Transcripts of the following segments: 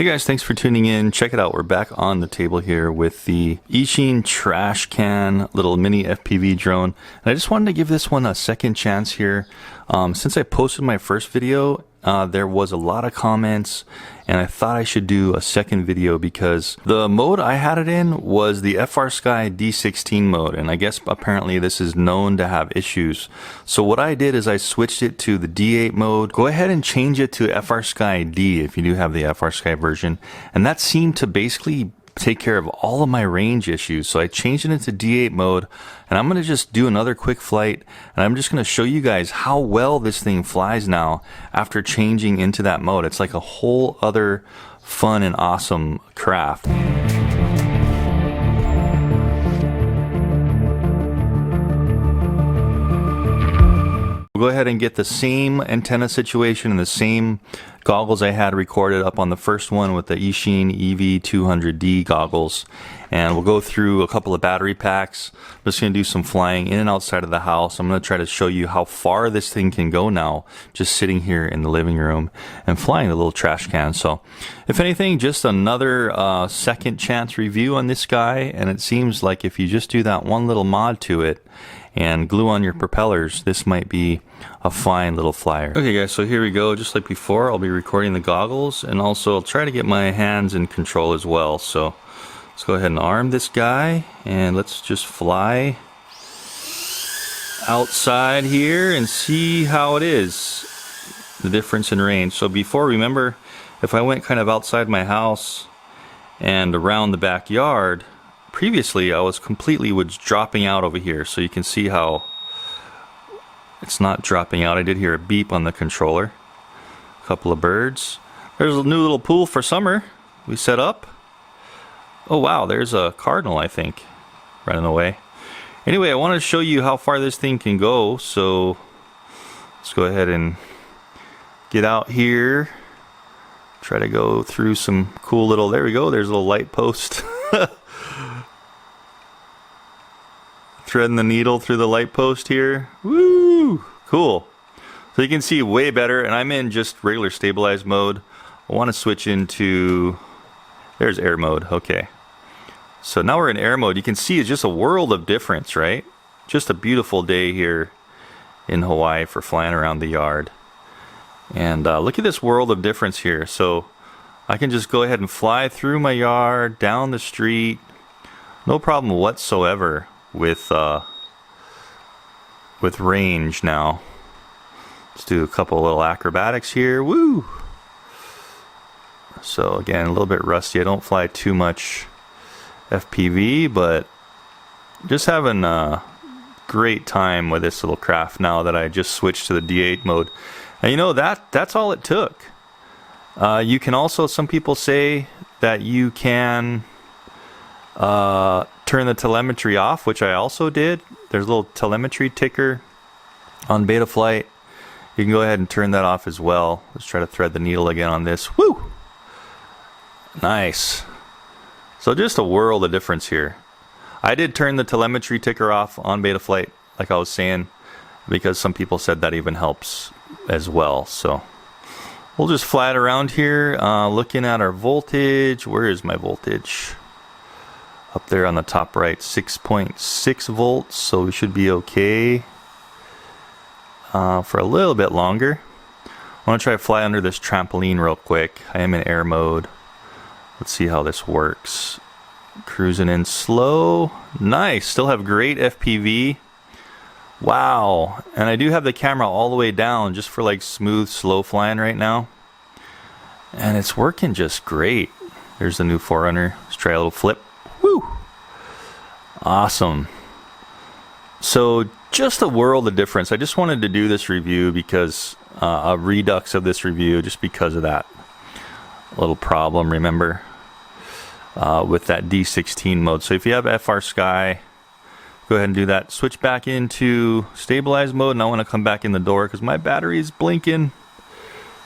Hey guys, thanks for tuning in. Check it out. We're back on the table here with the Eachine TRASHCAN little mini FPV drone. And I just wanted to give this one a second chance here. Since I posted my first video, there was a lot of comments and I thought I should do a second video because the mode I had it in was the FrSky D16 mode, and I guess apparently this is known to have issues. So what I did is I switched it to the D8 mode. Go ahead and change it to FrSky D if you do have the FrSky version, and that seemed to basically take care of all of my range issues. So I changed it into D8 mode, and I'm going to just do another quick flight, and I'm just going to show you guys how well this thing flies now after changing into that mode. It's like a whole other fun and awesome craft. We'll go ahead and get the same antenna situation and the same goggles I had recorded up on the first one with the Eachine EV200D goggles, and we'll go through a couple of battery packs. I'm just going to do some flying in and outside of the house. I'm going to try to show you how far this thing can go now just sitting here in the living room and flying the little trash can. So if anything, just another second chance review on this guy, and it seems like if you just do that one little mod to it and glue on your propellers, this might be a fine little flyer. Okay guys, so here we go. Just like before, I'll be recording the goggles, and also I'll try to get my hands in control as well. So let's go ahead and arm this guy, and let's just fly outside here and see how it is, the difference in range. So before, remember, if I went kind of outside my house and around the backyard, previously I was dropping out over here. So you can see how it's not dropping out. I did hear a beep on the controller. A couple of birds. There's a new little pool for summer we set up. Oh wow, there's a cardinal, I think, running away. Anyway, I wanted to show you how far this thing can go, so let's go ahead and get out here. Try to go through some cool little, there we go, there's a little light post. Threading the needle through the light post here. Woo! Cool. So you can see way better, and I'm in just regular stabilized mode. I want to switch into, there's air mode. Okay. So now we're in air mode. You can see it's just a world of difference, right? Just a beautiful day here in Hawaii for flying around the yard. And look at this world of difference here. So I can just go ahead and fly through my yard, down the street. No problem whatsoever with range now. Let's do a couple little acrobatics here. Woo! So again, a little bit rusty. I don't fly too much FPV, but just having a great time with this little craft now that I just switched to the D8 mode. And you know, that's all it took. You can also, some people say that you can turn the telemetry off, which I also did. There's a little telemetry ticker on Betaflight. You can go ahead and turn that off as well. Let's try to thread the needle again on this. Woo! Nice. So just a world of difference here. I did turn the telemetry ticker off on Betaflight, like I was saying, because some people said that even helps as well. So we'll just fly it around here, looking at our voltage. Where is my voltage? Up there on the top right, 6.6 volts, so we should be okay for a little bit longer. I want to try to fly under this trampoline real quick. I am in air mode. Let's see how this works. Cruising in slow. Nice, still have great FPV. Wow, and I do have the camera all the way down just for like smooth, slow flying right now. And it's working just great. There's the new Forerunner. Let's try a little flip. Woo! Awesome. So just a world of difference. I just wanted to do this review because a redux of this review, just because of that little problem, remember, with that D16 mode. So if you have FrSky, go ahead and do that. Switch back into stabilized mode, and I want to come back in the door because my battery is blinking.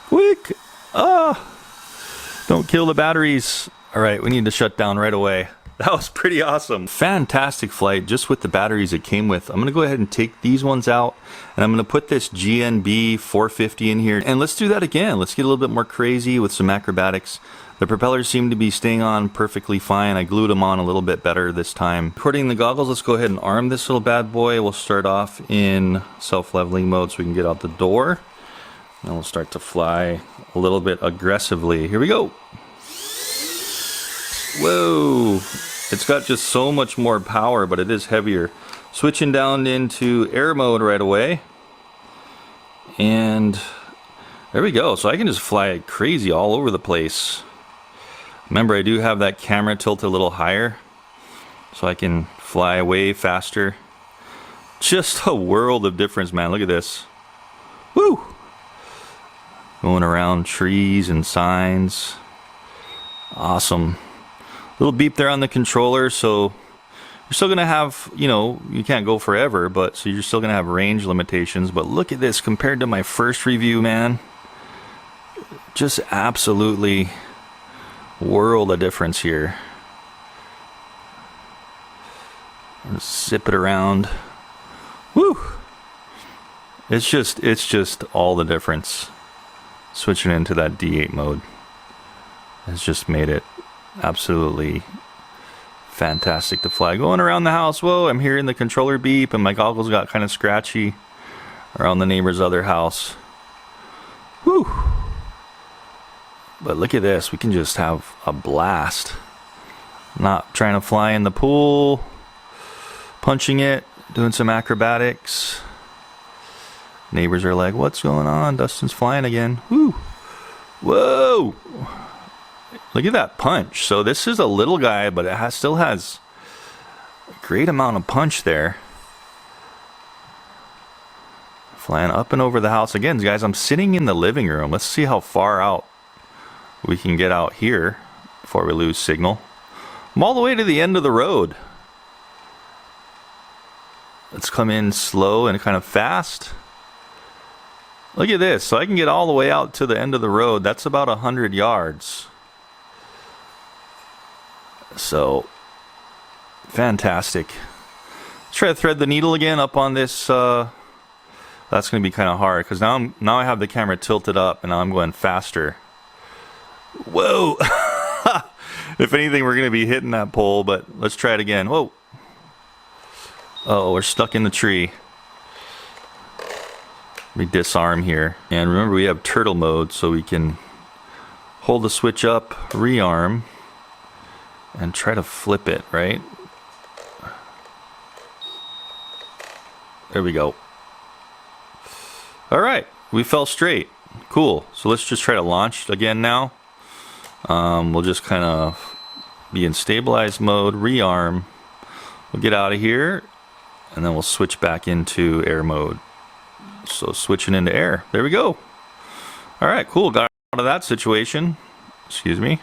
Quick! Don't kill the batteries. All right, we need to shut down right away. That was pretty awesome. Fantastic flight just with the batteries it came with. I'm gonna go ahead and take these ones out, and I'm gonna put this GNB 450 in here, and let's do that again. Let's get a little bit more crazy with some acrobatics. The propellers seem to be staying on perfectly fine. I glued them on a little bit better this time. According to the goggles, let's go ahead and arm this little bad boy. We'll start off in self-leveling mode so we can get out the door. And we'll start to fly a little bit aggressively. Here we go. Whoa. It's got just so much more power, but it is heavier. Switching down into air mode right away. And there we go. So I can just fly crazy all over the place. Remember, I do have that camera tilted a little higher, so I can fly way faster. Just a world of difference, man. Look at this. Woo! Going around trees and signs. Awesome. Little beep there on the controller, so you're still gonna have, you know, you can't go forever, but so you're still gonna have range limitations. But look at this compared to my first review, man. Just absolutely world of difference here. Let's zip it around. Woo! It's just all the difference. Switching into that D8 mode has just made it absolutely fantastic to fly. Going around the house, whoa, I'm hearing the controller beep and my goggles got kind of scratchy around the neighbor's other house. Woo! But look at this, we can just have a blast. Not trying to fly in the pool, punching it, doing some acrobatics. Neighbors are like, what's going on? Dustin's flying again. Woo! Whoa! Look at that punch. So this is a little guy, but it still has a great amount of punch there. Flying up and over the house. Again, guys, I'm sitting in the living room. Let's see how far out we can get out here before we lose signal. I'm all the way to the end of the road. Let's come in slow and kind of fast. Look at this. So I can get all the way out to the end of the road. That's about 100 yards. So, fantastic. Let's try to thread the needle again up on this. That's going to be kind of hard because now I have the camera tilted up and now I'm going faster. Whoa! If anything, we're going to be hitting that pole, but let's try it again. Whoa! Oh, we're stuck in the tree. Let me disarm here. And remember, we have turtle mode, so we can hold the switch up, rearm, and try to flip it, right? There we go. Alright, we fell straight. Cool. So let's just try to launch again now. We'll just kind of be in stabilized mode, rearm. We'll get out of here, and then we'll switch back into air mode. So switching into air. There we go. Alright, cool. Got out of that situation. Excuse me.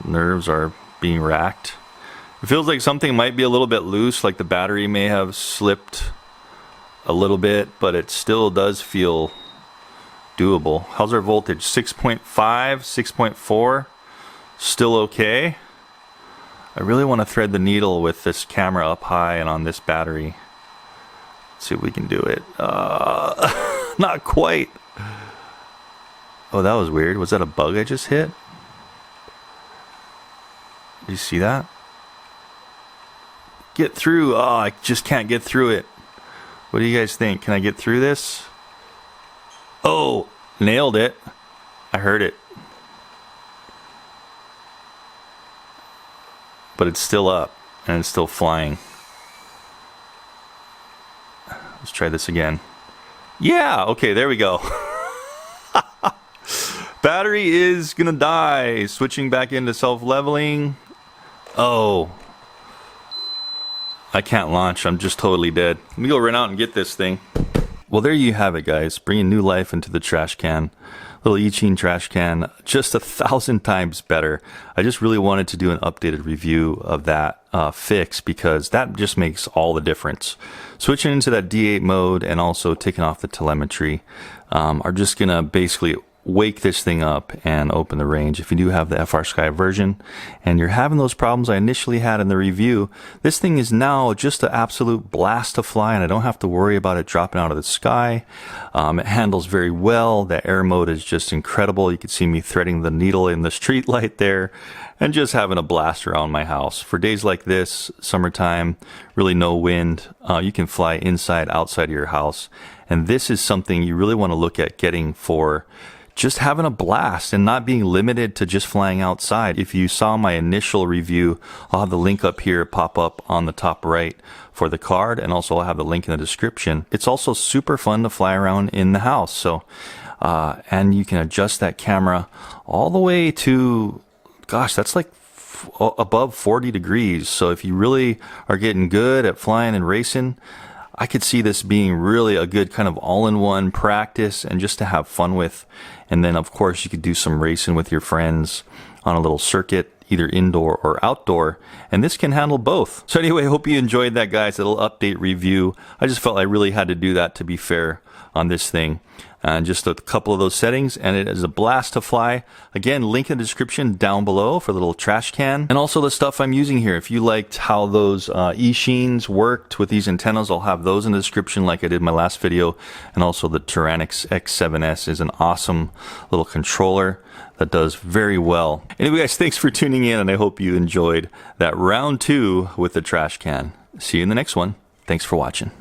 Nerves are being racked. It feels like something might be a little bit loose, like the battery may have slipped a little bit, but it still does feel doable. How's our voltage? 6.5, 6.4. Still okay. I really want to thread the needle with this camera up high and on this battery. Let's see if we can do it. Not quite. Oh, that was weird. Was that a bug I just hit? Did you see that? Get through. Oh, I just can't get through it. What do you guys think? Can I get through this? Oh, nailed it. I heard it. But it's still up and it's still flying. Let's try this again. Yeah, okay, there we go. Battery is gonna die. Switching back into self-leveling. Oh. I can't launch, I'm just totally dead. Let me go run out and get this thing. Well, there you have it, guys. Bringing new life into the trash can. Little Eachine trash can, just 1,000 times better. I just really wanted to do an updated review of that fix because that just makes all the difference. Switching into that D8 mode and also taking off the telemetry are just gonna basically wake this thing up and open the range. If you do have the FR Sky version and you're having those problems I initially had in the review, this thing is now just an absolute blast to fly, and I don't have to worry about it dropping out of the sky. It handles very well. The air mode is just incredible. You can see me threading the needle in the street light there and just having a blast around my house. For days like this, summertime, really no wind, you can fly inside, outside of your house. And this is something you really want to look at getting for just having a blast and not being limited to just flying outside. If you saw my initial review, I'll have the link up here, pop up on the top right for the card, and also I'll have the link in the description. It's also super fun to fly around in the house. So, and you can adjust that camera all the way to, gosh, that's like above 40 degrees. So if you really are getting good at flying and racing, I could see this being really a good kind of all-in-one practice and just to have fun with. And then, of course, you could do some racing with your friends on a little circuit, either indoor or outdoor. And this can handle both. So anyway, I hope you enjoyed that, guys, little update review. I just felt I really had to do that to be fair on this thing. And just a couple of those settings, and it is a blast to fly. Again, link in the description down below for the little trash can. And also the stuff I'm using here. If you liked how those Eacheens worked with these antennas, I'll have those in the description like I did in my last video. And also the Tyrannix X7S is an awesome little controller that does very well. Anyway, guys, thanks for tuning in, and I hope you enjoyed that round 2 with the trash can. See you in the next one. Thanks for watching.